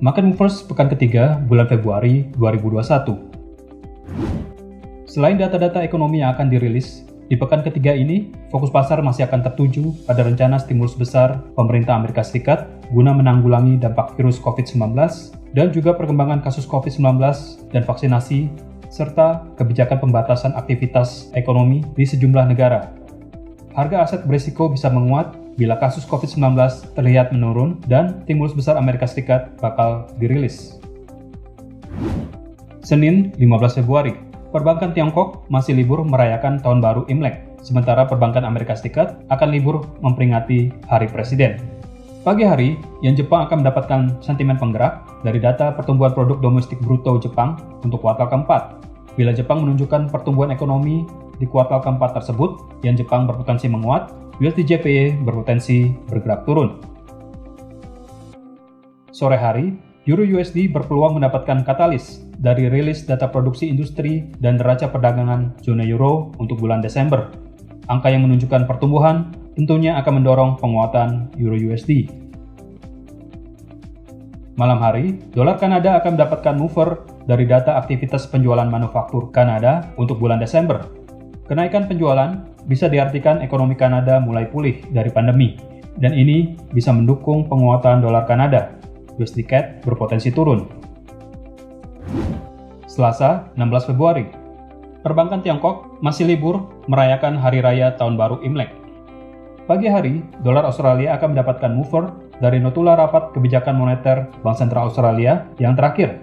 Market Movers pekan ketiga bulan Februari 2021. Selain data-data ekonomi yang akan dirilis, di pekan ketiga ini, fokus pasar masih akan tertuju pada rencana stimulus besar pemerintah Amerika Serikat guna menanggulangi dampak virus COVID-19 dan juga perkembangan kasus COVID-19 dan vaksinasi, serta kebijakan pembatasan aktivitas ekonomi di sejumlah negara. Harga aset berisiko bisa menguat bila kasus COVID-19 terlihat menurun dan stimulus besar Amerika Serikat bakal dirilis. Senin, 15 Februari, perbankan Tiongkok masih libur merayakan Tahun Baru Imlek, sementara perbankan Amerika Serikat akan libur memperingati Hari Presiden. Pagi hari, yen Jepang akan mendapatkan sentimen penggerak dari data pertumbuhan produk domestik bruto Jepang untuk kuartal keempat. Bila Jepang menunjukkan pertumbuhan ekonomi di kuartal keempat tersebut, yen Jepang berpotensi menguat, USD JPY berpotensi bergerak turun. Sore hari, Euro USD berpeluang mendapatkan katalis dari rilis data produksi industri dan neraca perdagangan zona euro untuk bulan Desember. Angka yang menunjukkan pertumbuhan tentunya akan mendorong penguatan Euro USD. Malam hari, dolar Kanada akan mendapatkan mover dari data aktivitas penjualan manufaktur Kanada untuk bulan Desember. Kenaikan penjualan bisa diartikan ekonomi Kanada mulai pulih dari pandemi, dan ini bisa mendukung penguatan dolar Kanada. USD CAD berpotensi turun. Selasa, 16 Februari, perbankan Tiongkok masih libur merayakan Hari Raya Tahun Baru Imlek. Pagi hari, dolar Australia akan mendapatkan mover dari notula rapat kebijakan moneter Bank Sentral Australia yang terakhir.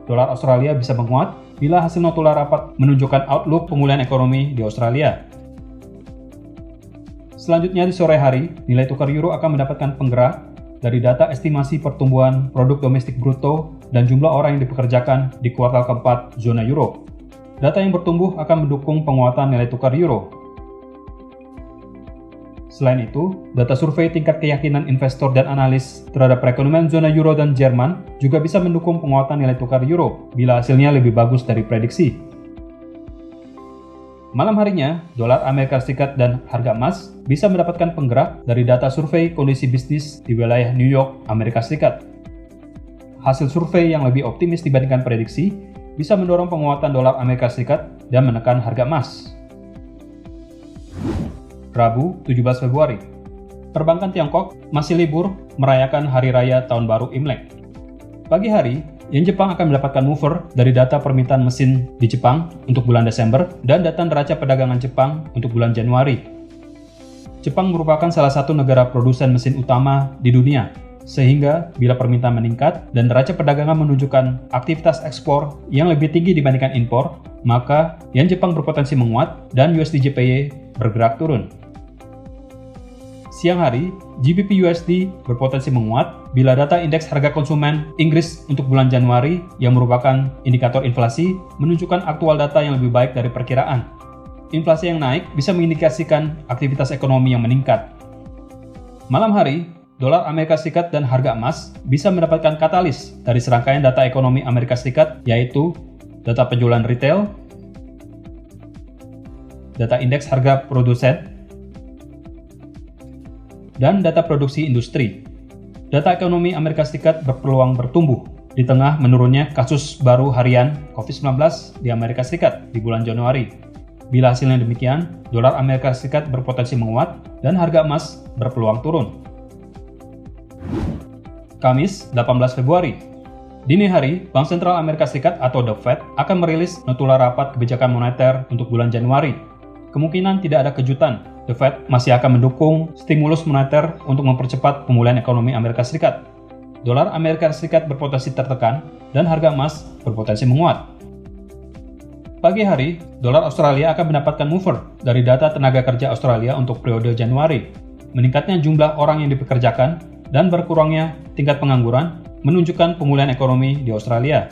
Dolar Australia bisa menguat bila hasil notula rapat menunjukkan outlook pemulihan ekonomi di Australia. Selanjutnya di sore hari, nilai tukar euro akan mendapatkan penggerak dari data estimasi pertumbuhan produk domestik bruto dan jumlah orang yang dipekerjakan di kuartal keempat zona euro. Data yang bertumbuh akan mendukung penguatan nilai tukar euro. Selain itu, data survei tingkat keyakinan investor dan analis terhadap perekonomian zona euro dan Jerman juga bisa mendukung penguatan nilai tukar euro bila hasilnya lebih bagus dari prediksi. Malam harinya, dolar Amerika Serikat dan harga emas bisa mendapatkan penggerak dari data survei kondisi bisnis di wilayah New York, Amerika Serikat. Hasil survei yang lebih optimis dibandingkan prediksi bisa mendorong penguatan dolar Amerika Serikat dan menekan harga emas. Rabu, 17 Februari, perbankan Tiongkok masih libur merayakan Hari Raya Tahun Baru Imlek. Pagi hari, yen Jepang akan mendapatkan mover dari data permintaan mesin di Jepang untuk bulan Desember dan data neraca perdagangan Jepang untuk bulan Januari. Jepang merupakan salah satu negara produsen mesin utama di dunia, sehingga bila permintaan meningkat dan neraca perdagangan menunjukkan aktivitas ekspor yang lebih tinggi dibandingkan impor, maka yen Jepang berpotensi menguat dan USD JPY bergerak turun. Siang hari, GBP USD berpotensi menguat bila data indeks harga konsumen Inggris untuk bulan Januari yang merupakan indikator inflasi menunjukkan aktual data yang lebih baik dari perkiraan. Inflasi yang naik bisa mengindikasikan aktivitas ekonomi yang meningkat. Malam hari, dolar Amerika Serikat dan harga emas bisa mendapatkan katalis dari serangkaian data ekonomi Amerika Serikat, yaitu data penjualan retail, data indeks harga produsen, dan data produksi industri. Data ekonomi Amerika Serikat berpeluang bertumbuh di tengah menurunnya kasus baru harian COVID-19 di Amerika Serikat di bulan Januari. Bila hasilnya demikian, dolar Amerika Serikat berpotensi menguat dan harga emas berpeluang turun. Kamis, 18 Februari. Dini hari, Bank Sentral Amerika Serikat atau The Fed akan merilis notula rapat kebijakan moneter untuk bulan Januari. Kemungkinan tidak ada kejutan. The Fed masih akan mendukung stimulus moneter untuk mempercepat pemulihan ekonomi Amerika Serikat. Dolar Amerika Serikat berpotensi tertekan dan harga emas berpotensi menguat. Pagi hari, dolar Australia akan mendapatkan mover dari data tenaga kerja Australia untuk periode Januari. Meningkatnya jumlah orang yang dipekerjakan dan berkurangnya tingkat pengangguran menunjukkan pemulihan ekonomi di Australia.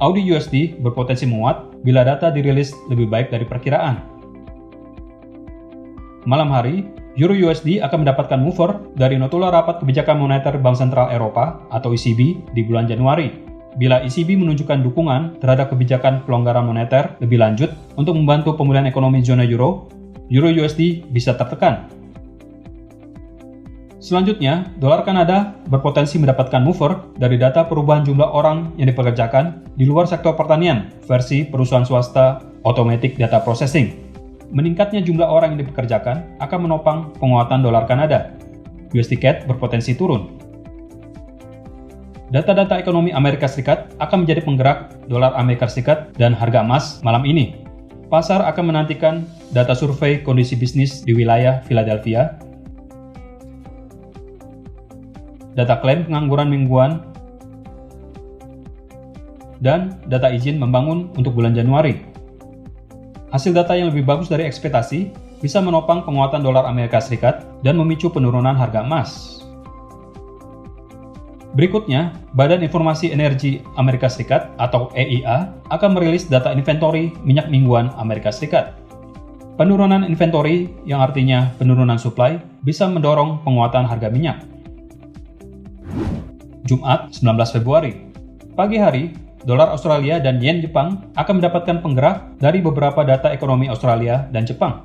Audi USD berpotensi menguat bila data dirilis lebih baik dari perkiraan. Malam hari, Euro USD akan mendapatkan mover dari notula rapat kebijakan moneter Bank Sentral Eropa atau ECB di bulan Januari. Bila ECB menunjukkan dukungan terhadap kebijakan pelonggaran moneter lebih lanjut untuk membantu pemulihan ekonomi zona euro, Euro USD bisa tertekan. Selanjutnya, dolar Kanada berpotensi mendapatkan mover dari data perubahan jumlah orang yang dipekerjakan di luar sektor pertanian versi perusahaan swasta Automatic Data Processing. Meningkatnya jumlah orang yang dipekerjakan akan menopang penguatan dolar Kanada. USD CAD berpotensi turun. Data-data ekonomi Amerika Serikat akan menjadi penggerak dolar Amerika Serikat dan harga emas malam ini. Pasar akan menantikan data survei kondisi bisnis di wilayah Philadelphia, data klaim pengangguran mingguan, dan data izin membangun untuk bulan Januari. Hasil data yang lebih bagus dari ekspektasi bisa menopang penguatan dolar Amerika Serikat dan memicu penurunan harga emas. Berikutnya, Badan Informasi Energi Amerika Serikat atau EIA akan merilis data inventory minyak mingguan Amerika Serikat. Penurunan inventory yang artinya penurunan supply bisa mendorong penguatan harga minyak. Jumat 19 Februari. Pagi hari, dolar Australia dan yen Jepang akan mendapatkan penggerak dari beberapa data ekonomi Australia dan Jepang.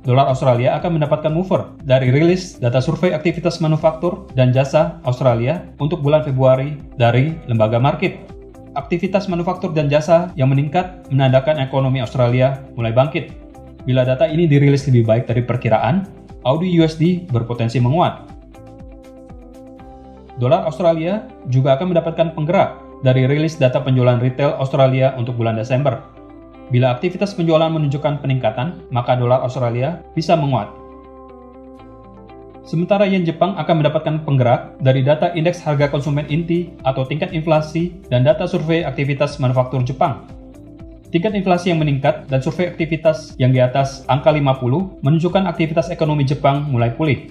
Dolar Australia akan mendapatkan mover dari rilis data survei aktivitas manufaktur dan jasa Australia untuk bulan Februari dari lembaga market. Aktivitas manufaktur dan jasa yang meningkat menandakan ekonomi Australia mulai bangkit. Bila data ini dirilis lebih baik dari perkiraan, AUD/USD berpotensi menguat. Dolar Australia juga akan mendapatkan penggerak dari rilis data penjualan retail Australia untuk bulan Desember. Bila aktivitas penjualan menunjukkan peningkatan, maka dolar Australia bisa menguat. Sementara yen Jepang akan mendapatkan penggerak dari data indeks harga konsumen inti atau tingkat inflasi dan data survei aktivitas manufaktur Jepang. Tingkat inflasi yang meningkat dan survei aktivitas yang di atas angka 50 menunjukkan aktivitas ekonomi Jepang mulai pulih.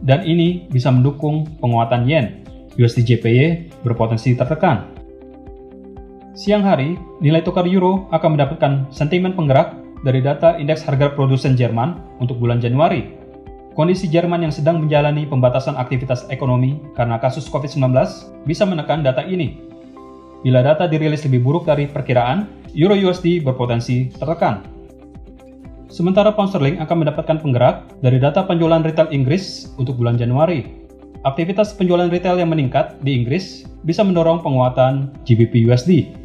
Dan ini bisa mendukung penguatan yen. USD JPY berpotensi tertekan. Siang hari, nilai tukar euro akan mendapatkan sentimen penggerak dari data indeks harga produsen Jerman untuk bulan Januari. Kondisi Jerman yang sedang menjalani pembatasan aktivitas ekonomi karena kasus COVID-19 bisa menekan data ini. Bila data dirilis lebih buruk dari perkiraan, euro USD berpotensi tertekan. Sementara pound sterling akan mendapatkan penggerak dari data penjualan retail Inggris untuk bulan Januari. Aktivitas penjualan retail yang meningkat di Inggris bisa mendorong penguatan GBP USD.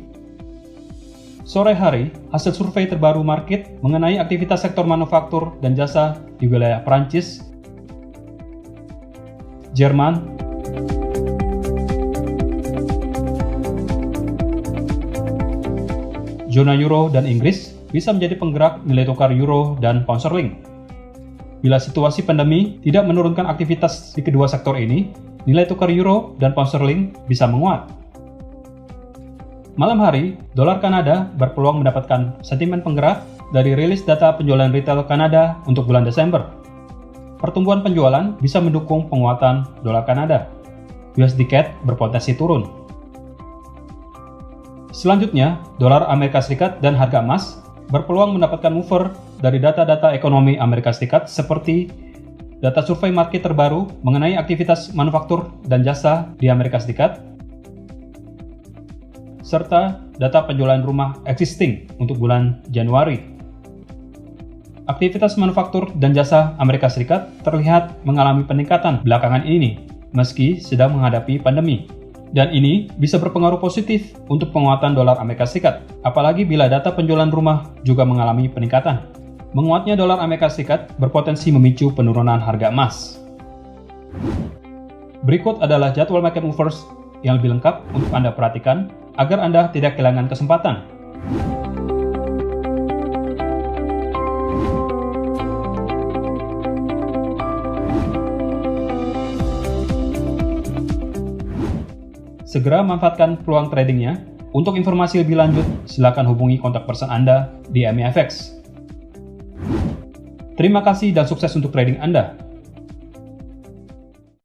Sore hari, hasil survei terbaru market mengenai aktivitas sektor manufaktur dan jasa di wilayah Prancis, Jerman, zona euro dan Inggris bisa menjadi penggerak nilai tukar euro dan pound sterling. Bila situasi pandemi tidak menurunkan aktivitas di kedua sektor ini, nilai tukar euro dan pound sterling bisa menguat. Malam hari, dolar Kanada berpeluang mendapatkan sentimen penggerak dari rilis data penjualan retail Kanada untuk bulan Desember. Pertumbuhan penjualan bisa mendukung penguatan dolar Kanada. USD CAD berpotensi turun. Selanjutnya, dolar Amerika Serikat dan harga emas berpeluang mendapatkan mover dari data-data ekonomi Amerika Serikat seperti data survei market terbaru mengenai aktivitas manufaktur dan jasa di Amerika Serikat, serta data penjualan rumah existing untuk bulan Januari. Aktivitas manufaktur dan jasa Amerika Serikat terlihat mengalami peningkatan belakangan ini, meski sedang menghadapi pandemi. Dan ini bisa berpengaruh positif untuk penguatan dolar Amerika Serikat, apalagi bila data penjualan rumah juga mengalami peningkatan. Menguatnya dolar Amerika Serikat berpotensi memicu penurunan harga emas. Berikut adalah jadwal market movers yang lebih lengkap untuk Anda perhatikan agar Anda tidak kehilangan kesempatan. Segera manfaatkan peluang tradingnya. Untuk informasi lebih lanjut, silakan hubungi kontak person Anda di MEFX. Terima kasih dan sukses untuk trading Anda.